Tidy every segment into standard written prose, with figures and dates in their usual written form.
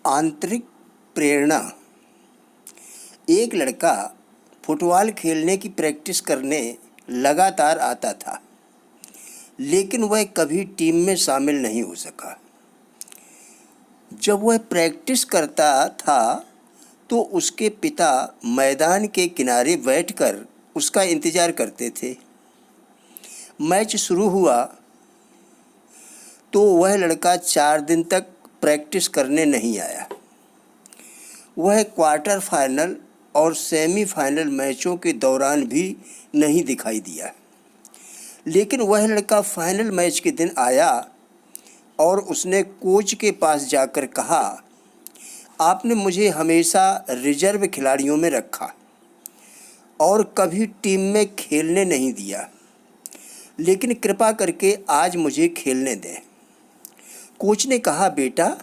आंतरिक प्रेरणा। एक लड़का फुटबॉल खेलने की प्रैक्टिस करने लगातार आता था, लेकिन वह कभी टीम में शामिल नहीं हो सका। जब वह प्रैक्टिस करता था तो उसके पिता मैदान के किनारे बैठकर उसका इंतज़ार करते थे। मैच शुरू हुआ तो वह लड़का 4 दिन तक प्रैक्टिस करने नहीं आया। वह क्वार्टर फाइनल और सेमीफाइनल मैचों के दौरान भी नहीं दिखाई दिया। लेकिन वह लड़का फाइनल मैच के दिन आया और उसने कोच के पास जाकर कहा, आपने मुझे हमेशा रिजर्व खिलाड़ियों में रखा और कभी टीम में खेलने नहीं दिया, लेकिन कृपा करके आज मुझे खेलने दें। कोच ने कहा, बेटा,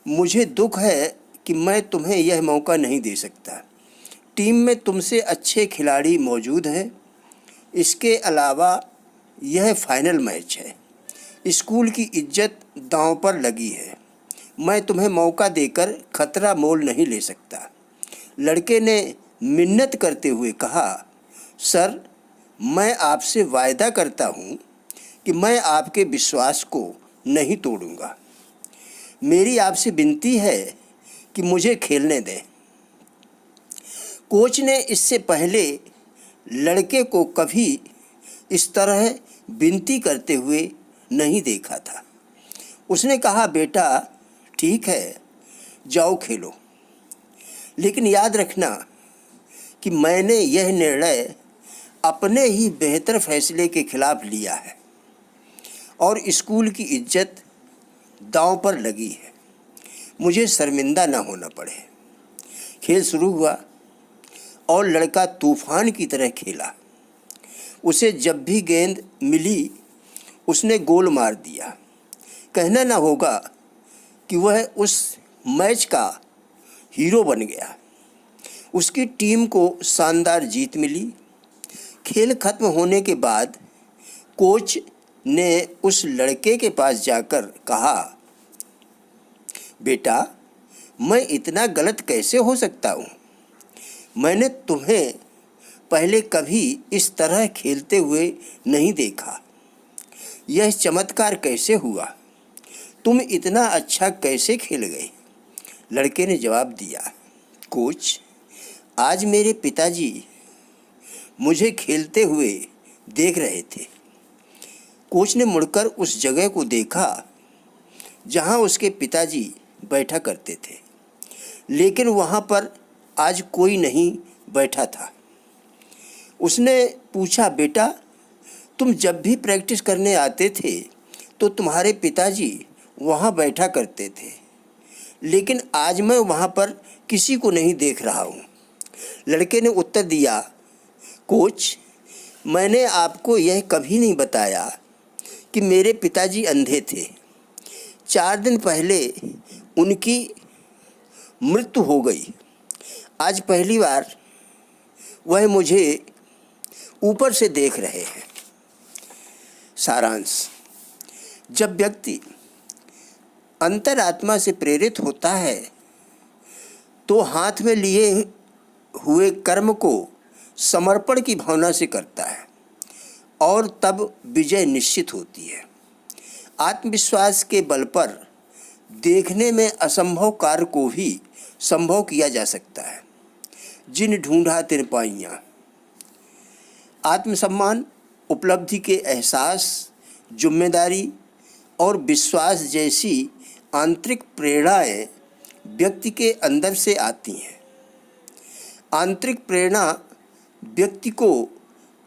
मुझे दुख है कि मैं तुम्हें यह मौका नहीं दे सकता। टीम में तुमसे अच्छे खिलाड़ी मौजूद हैं। इसके अलावा यह फाइनल मैच है। स्कूल की इज्जत दांव पर लगी है। मैं तुम्हें मौका देकर खतरा मोल नहीं ले सकता। लड़के ने मिन्नत करते हुए कहा, सर, मैं आपसे वायदा करता हूँ कि मैं आपके विश्वास को नहीं तोड़ूंगा। मेरी आपसे विनती है कि मुझे खेलने दें। कोच ने इससे पहले लड़के को कभी इस तरह विनती करते हुए नहीं देखा था। उसने कहा, बेटा, ठीक है, जाओ खेलो, लेकिन याद रखना कि मैंने यह निर्णय अपने ही बेहतर फैसले के खिलाफ लिया है और स्कूल की इज्जत दांव पर लगी है। मुझे शर्मिंदा ना होना पड़े। खेल शुरू हुआ और लड़का तूफान की तरह खेला। उसे जब भी गेंद मिली उसने गोल मार दिया। कहना ना होगा कि वह उस मैच का हीरो बन गया। उसकी टीम को शानदार जीत मिली। खेल खत्म होने के बाद कोच ने उस लड़के के पास जाकर कहा, बेटा, मैं इतना गलत कैसे हो सकता हूँ? मैंने तुम्हें पहले कभी इस तरह खेलते हुए नहीं देखा। यह चमत्कार कैसे हुआ? तुम इतना अच्छा कैसे खेल गए? लड़के ने जवाब दिया, कोच, आज मेरे पिताजी मुझे खेलते हुए देख रहे थे। कोच ने मुड़कर उस जगह को देखा जहां उसके पिताजी बैठा करते थे, लेकिन वहां पर आज कोई नहीं बैठा था। उसने पूछा, बेटा, तुम जब भी प्रैक्टिस करने आते थे तो तुम्हारे पिताजी वहां बैठा करते थे, लेकिन आज मैं वहां पर किसी को नहीं देख रहा हूँ। लड़के ने उत्तर दिया, कोच, मैंने आपको यह कभी नहीं बताया कि मेरे पिताजी अंधे थे। 4 दिन पहले उनकी मृत्यु हो गई। आज पहली बार वह मुझे ऊपर से देख रहे हैं। सारांश। जब व्यक्ति अंतरात्मा से प्रेरित होता है तो हाथ में लिए हुए कर्म को समर्पण की भावना से करता है और तब विजय निश्चित होती है। आत्मविश्वास के बल पर देखने में असंभव कार्य को भी संभव किया जा सकता है। जिन ढूंढा तिन पाइयाँ। आत्मसम्मान, उपलब्धि के एहसास, जिम्मेदारी और विश्वास जैसी आंतरिक प्रेरणाएं व्यक्ति के अंदर से आती हैं। आंतरिक प्रेरणा व्यक्ति को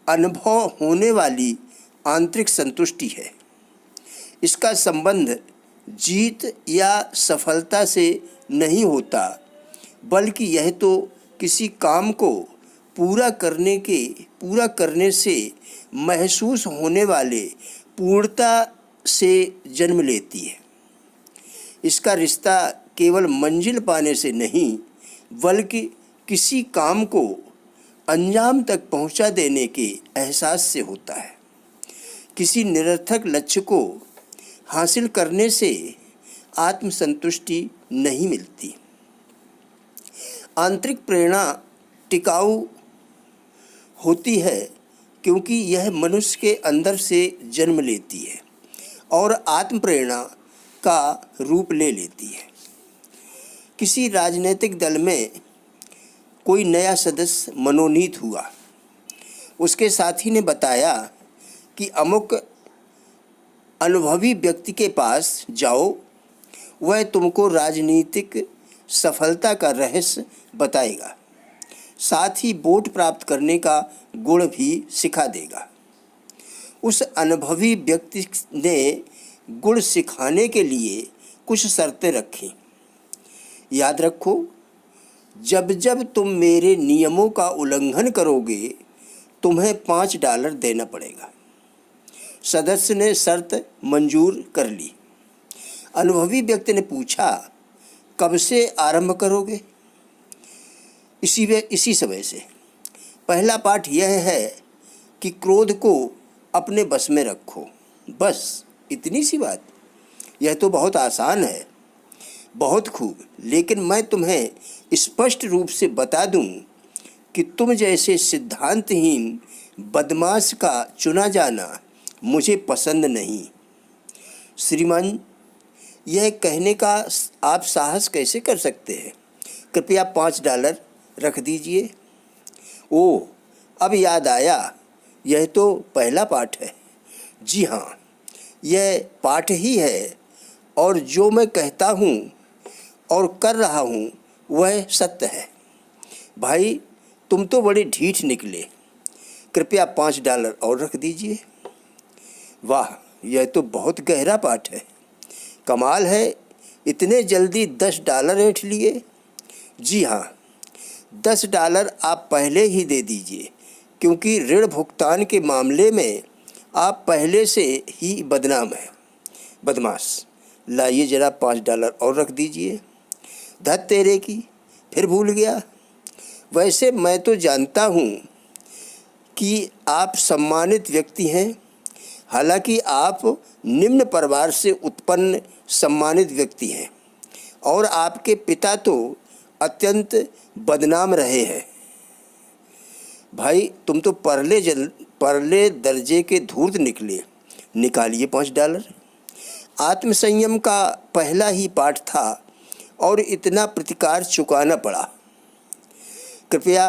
अनुभव होने वाली आंतरिक संतुष्टि है। इसका संबंध जीत या सफलता से नहीं होता, बल्कि यह तो किसी काम को पूरा करने से महसूस होने वाले पूर्णता से जन्म लेती है। इसका रिश्ता केवल मंजिल पाने से नहीं, बल्कि किसी काम को अंजाम तक पहुंचा देने के एहसास से होता है। किसी निरर्थक लक्ष्य को हासिल करने से आत्मसंतुष्टि नहीं मिलती। आंतरिक प्रेरणा टिकाऊ होती है क्योंकि यह मनुष्य के अंदर से जन्म लेती है और आत्म प्रेरणा का रूप ले लेती है। किसी राजनीतिक दल में कोई नया सदस्य मनोनीत हुआ। उसके साथी ने बताया कि अमुक अनुभवी व्यक्ति के पास जाओ, वह तुमको राजनीतिक सफलता का रहस्य बताएगा, साथ ही वोट प्राप्त करने का गुण भी सिखा देगा। उस अनुभवी व्यक्ति ने गुण सिखाने के लिए कुछ शर्तें रखीं। याद रखो, जब जब तुम मेरे नियमों का उल्लंघन करोगे तुम्हें $5 देना पड़ेगा। सदस्य ने शर्त मंजूर कर ली। अनुभवी व्यक्ति ने पूछा, कब से आरंभ करोगे? इसी समय से। पहला पाठ यह है कि क्रोध को अपने बस में रखो। बस इतनी सी बात। यह तो बहुत आसान है। बहुत खूब, लेकिन मैं तुम्हें स्पष्ट रूप से बता दूं कि तुम जैसे सिद्धांतहीन बदमाश का चुना जाना मुझे पसंद नहीं। श्रीमान, यह कहने का आप साहस कैसे कर सकते हैं? कृपया $5 रख दीजिए। ओह, अब याद आया, यह तो पहला पाठ है। जी हाँ, यह पाठ ही है और जो मैं कहता हूँ और कर रहा हूँ वह सत्य है। भाई, तुम तो बड़े ढीठ निकले। कृपया $5 और रख दीजिए। वाह, यह तो बहुत गहरा पाठ है। कमाल है, इतने जल्दी $10 ऐंठ लिए। जी हाँ, $10 आप पहले ही दे दीजिए, क्योंकि ऋण भुगतान के मामले में आप पहले से ही बदनाम हैं। बदमाश, लाइए जरा $5 और रख दीजिए। धत तेरे की, फिर भूल गया। वैसे मैं तो जानता हूँ कि आप सम्मानित व्यक्ति हैं। हालांकि आप निम्न परिवार से उत्पन्न सम्मानित व्यक्ति हैं और आपके पिता तो अत्यंत बदनाम रहे हैं। भाई, तुम तो परले दर्जे के धूर्त निकले। निकालिए $5। आत्मसंयम का पहला ही पाठ था और इतना प्रतिकार चुकाना पड़ा। कृपया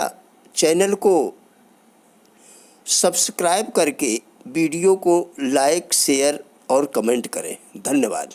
चैनल को सब्सक्राइब करके वीडियो को लाइक, शेयर और कमेंट करें। धन्यवाद।